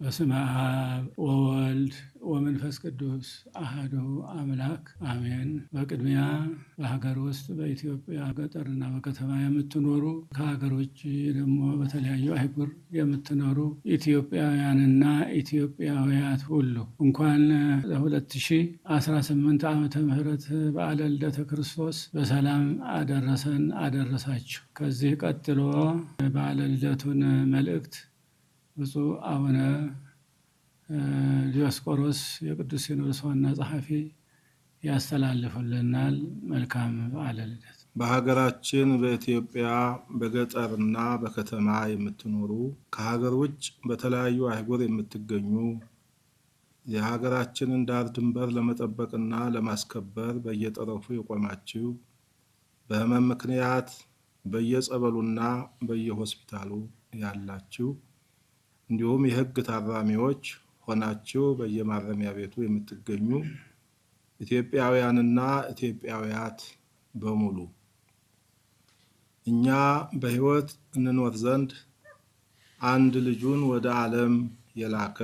በስመ አብ ወወልድ ወመንፈስ ቅዱስ አሐዱ አምላክ አሜን። በቅድሚያ በሀገር ውስጥ በኢትዮጵያ ገጠርና በከተማ የምትኖሩ ከሀገር ውጭ ደግሞ በተለያዩ አህጉር የምትኖሩ ኢትዮጵያውያንና ኢትዮጵያውያት ሁሉ እንኳን ለ2018 ዓመተ ምህረት በዓለ ልደተ ክርስቶስ በሰላም አደረሰን አደረሳችሁ። ከዚህ ቀጥሎ በዓለ ልደቱን መልእክት ብፁዕ አቡነ ዲዮስቆሮስ የቅዱስ ሲኖዶስ ዋና ጸሐፊ ያስተላልፉልናል። መልካም በዓለ ልደት። በሀገራችን በኢትዮጵያ በገጠርና በከተማ የምትኖሩ ከሀገር ውጭ በተለያዩ አህጉር የምትገኙ የሀገራችንን ዳር ድንበር ለመጠበቅና ለማስከበር በየጠረፉ የቆማችሁ በሕመም ምክንያት በየጸበሉና በየሆስፒታሉ ያላችሁ እንዲሁም የሕግ ታራሚዎች ሆናችሁ በየማረሚያ ቤቱ የምትገኙ ኢትዮጵያውያንና ኢትዮጵያውያት በሙሉ እኛ በሕይወት እንኖር ዘንድ አንድ ልጁን ወደ ዓለም የላከ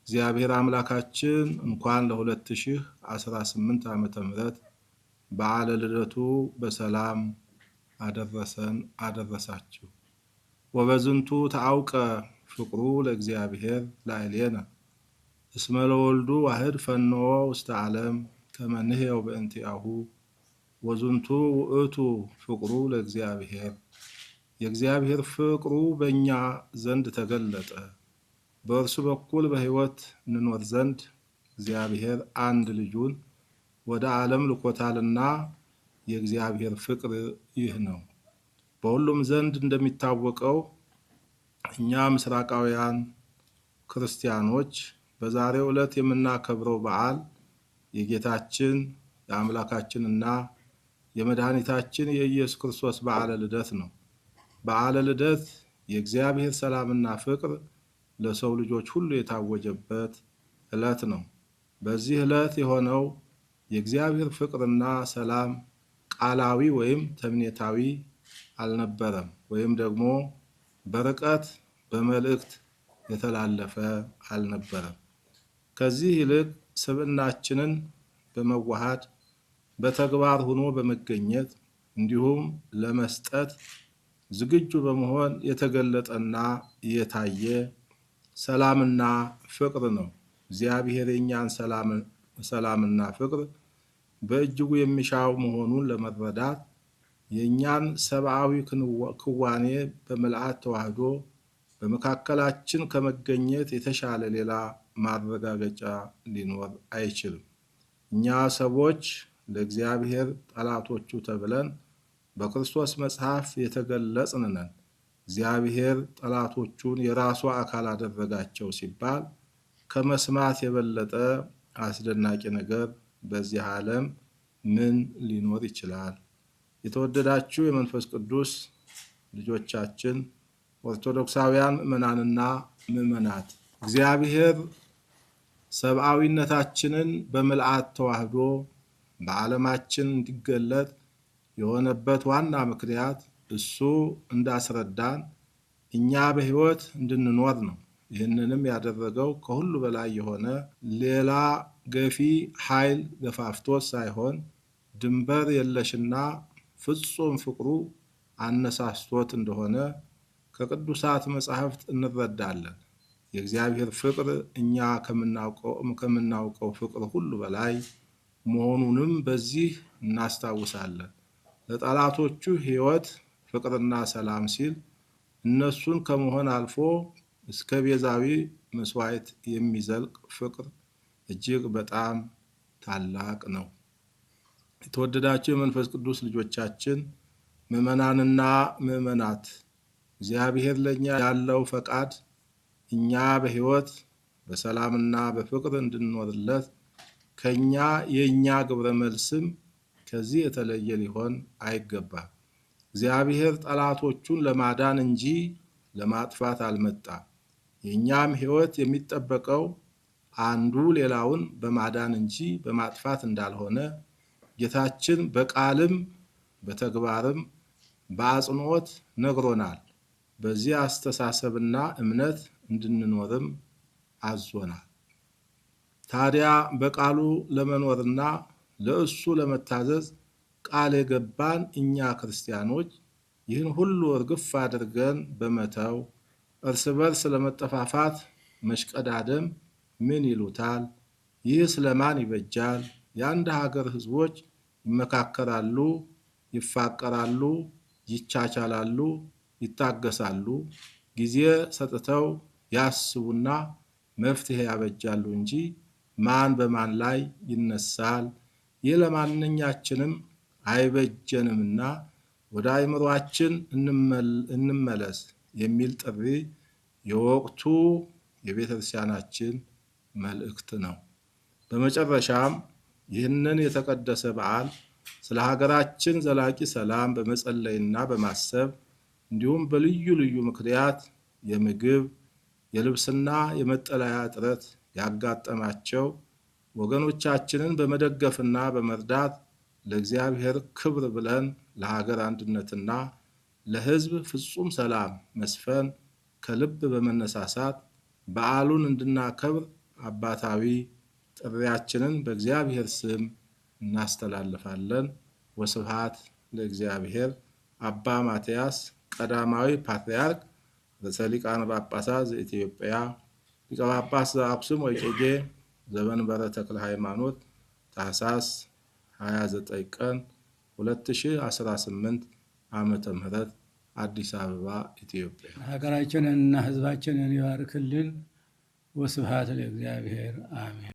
እግዚአብሔር አምላካችን እንኳን ለ2018 ዓመተ ምህረት በዓለ ልደቱ በሰላም አደረሰን አደረሳችሁ። ወበዝንቱ ተአውቀ ፍቅሩ ለእግዚአብሔር ላዕሌነ እስመ ለወልዱ ዋህድ ፈንዎ ውስተ ዓለም ከመ ንሕየው በእንቲአሁ ወዝንቱ ውእቱ ፍቅሩ ለእግዚአብሔር። የእግዚአብሔር ፍቅሩ በእኛ ዘንድ ተገለጠ፣ በእርሱ በኩል በሕይወት እንኖር ዘንድ እግዚአብሔር አንድ ልጁን ወደ ዓለም ልኮታልና የእግዚአብሔር ፍቅር ይህ ነው። በሁሉም ዘንድ እንደሚታወቀው እኛ ምስራቃውያን ክርስቲያኖች በዛሬው ዕለት የምናከብረው በዓል የጌታችን የአምላካችንና የመድኃኒታችን የኢየሱስ ክርስቶስ በዓለ ልደት ነው። በዓለ ልደት የእግዚአብሔር ሰላምና ፍቅር ለሰው ልጆች ሁሉ የታወጀበት ዕለት ነው። በዚህ ዕለት የሆነው የእግዚአብሔር ፍቅርና ሰላም ቃላዊ ወይም ተምኔታዊ አልነበረም፣ ወይም ደግሞ በርቀት በመልእክት የተላለፈ አልነበረም። ከዚህ ይልቅ ስብዕናችንን በመዋሃድ በተግባር ሆኖ በመገኘት እንዲሁም ለመስጠት ዝግጁ በመሆን የተገለጠና የታየ ሰላምና ፍቅር ነው። እግዚአብሔር የእኛን ሰላምና ፍቅር በእጅጉ የሚሻው መሆኑን ለመረዳት የእኛን ሰብአዊ ክዋኔ በምልአት ተዋህዶ በመካከላችን ከመገኘት የተሻለ ሌላ ማረጋገጫ ሊኖር አይችልም። እኛ ሰዎች ለእግዚአብሔር ጠላቶቹ ተብለን በክርስቶስ መጽሐፍ የተገለጽን ነን። እግዚአብሔር ጠላቶቹን የራሱ አካል አደረጋቸው ሲባል ከመስማት የበለጠ አስደናቂ ነገር በዚህ ዓለም ምን ሊኖር ይችላል? የተወደዳችሁ የመንፈስ ቅዱስ ልጆቻችን ኦርቶዶክሳውያን ምዕመናንና ምዕመናት እግዚአብሔር ሰብአዊነታችንን በምልአት ተዋህዶ በዓለማችን እንዲገለጥ የሆነበት ዋና ምክንያት እሱ እንዳስረዳን እኛ በሕይወት እንድንኖር ነው። ይህንንም ያደረገው ከሁሉ በላይ የሆነ ሌላ ገፊ ኃይል ገፋፍቶት ሳይሆን ድንበር የለሽና ፍጹም ፍቅሩ አነሳስቶት እንደሆነ ከቅዱሳት መጻሕፍት እንረዳለን። የእግዚአብሔር ፍቅር እኛ ከምናውቀው ፍቅር ሁሉ በላይ መሆኑንም በዚህ እናስታውሳለን። ለጠላቶቹ ሕይወት ፍቅርና ሰላም ሲል እነሱን ከመሆን አልፎ እስከ ቤዛዊ መስዋዕት የሚዘልቅ ፍቅር እጅግ በጣም ታላቅ ነው። የተወደዳችሁ የመንፈስ ቅዱስ ልጆቻችን ምዕመናንና ምዕመናት እግዚአብሔር ለእኛ ያለው ፈቃድ እኛ በሕይወት በሰላምና በፍቅር እንድንኖርለት ከኛ የእኛ ግብረ መልስም ከዚህ የተለየ ሊሆን አይገባም። እግዚአብሔር ጠላቶቹን ለማዳን እንጂ ለማጥፋት አልመጣም። የእኛም ሕይወት የሚጠበቀው አንዱ ሌላውን በማዳን እንጂ በማጥፋት እንዳልሆነ ጌታችን በቃልም በተግባርም በአጽንኦት ነግሮናል። በዚህ አስተሳሰብና እምነት እንድንኖርም አዞናል። ታዲያ በቃሉ ለመኖርና ለእሱ ለመታዘዝ ቃል የገባን እኛ ክርስቲያኖች ይህን ሁሉ እርግፍ አድርገን በመተው እርስ በርስ ለመጠፋፋት መሽቀዳደም ምን ይሉታል? ይህ ስለማን ይበጃል? የአንድ ሀገር ሕዝቦች ይመካከራሉ፣ ይፋቀራሉ፣ ይቻቻላሉ፣ ይታገሳሉ፣ ጊዜ ሰጥተው ያስቡና መፍትሄ ያበጃሉ እንጂ ማን በማን ላይ ይነሳል? ይህ ለማንኛችንም አይበጀንምና ወደ አእምሯችን እንመለስ የሚል ጥሪ የወቅቱ የቤተ ክርስቲያናችን መልእክት ነው። በመጨረሻም ይህንን የተቀደሰ በዓል ስለ ሀገራችን ዘላቂ ሰላም በመጸለይና በማሰብ እንዲሁም በልዩ ልዩ ምክንያት የምግብ የልብስና የመጠለያ እጥረት ያጋጠማቸው ወገኖቻችንን በመደገፍና በመርዳት ለእግዚአብሔር ክብር ብለን ለሀገር አንድነትና ለሕዝብ ፍጹም ሰላም መስፈን ከልብ በመነሳሳት በዓሉን እንድናከብር አባታዊ ጥሪያችንን በእግዚአብሔር ስም እናስተላልፋለን። ወስብሐት ለእግዚአብሔር። አባ ማትያስ ቀዳማዊ ፓትርያርክ ርዕሰ ሊቃነ ጳጳሳት ዘኢትዮጵያ ሊቀ ጳጳስ ዘአክሱም ወዕጨጌ ዘመንበረ ተክለ ሃይማኖት ታኅሳስ 29 ቀን 2018 ዓመተ ምህረት አዲስ አበባ ኢትዮጵያ። ሀገራችንንና ሕዝባችንን ይባርክልን። ወስብሐት ለእግዚአብሔር አሜን።